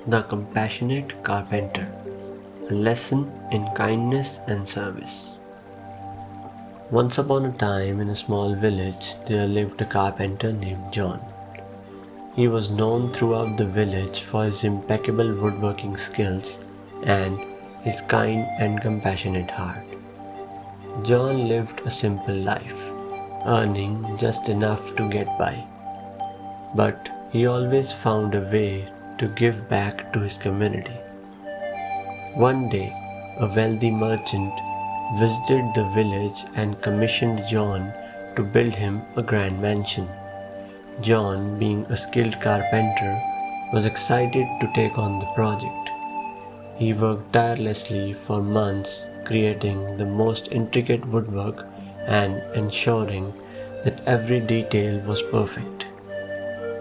The Compassionate Carpenter, a lesson in kindness and service. Once upon a time in a small village there lived a carpenter named John. He was known throughout the village for his impeccable woodworking skills and his kind and compassionate heart. John lived a simple life, earning just enough to get by. But he always found a way to give back to his community. One day, a wealthy merchant visited the village and commissioned John to build him a grand mansion. John, being a skilled carpenter, was excited to take on the project. He worked tirelessly for months, creating the most intricate woodwork and ensuring that every detail was perfect.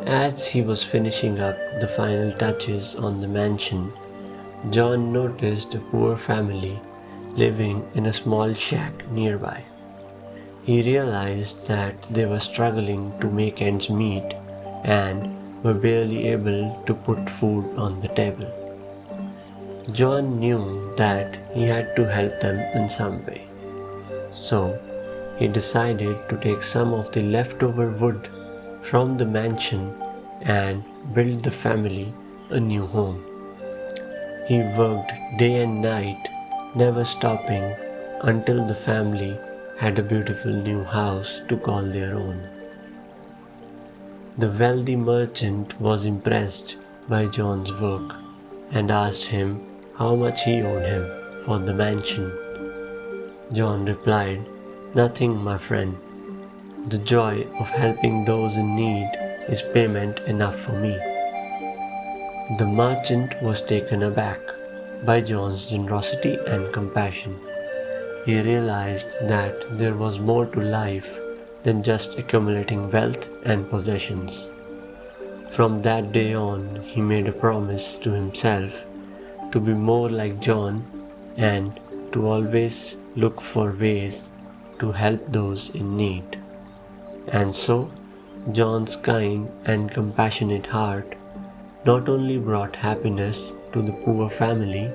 As he was finishing up the final touches on the mansion, John noticed a poor family living in a small shack nearby. He realized that they were struggling to make ends meet and were barely able to put food on the table. John knew that he had to help them in some way. So he decided to take some of the leftover wood from the mansion and build the family a new home. He worked day and night, never stopping until the family had a beautiful new house to call their own. The wealthy merchant was impressed by John's work and asked him how much he owed him for the mansion. John replied, "Nothing, my friend. The joy of helping those in need is payment enough for me." The merchant was taken aback by John's generosity and compassion. He realized that there was more to life than just accumulating wealth and possessions. From that day on, he made a promise to himself to be more like John and to always look for ways to help those in need. And so, John's kind and compassionate heart not only brought happiness to the poor family,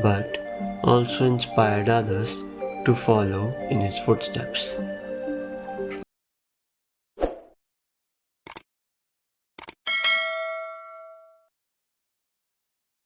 but also inspired others to follow in his footsteps.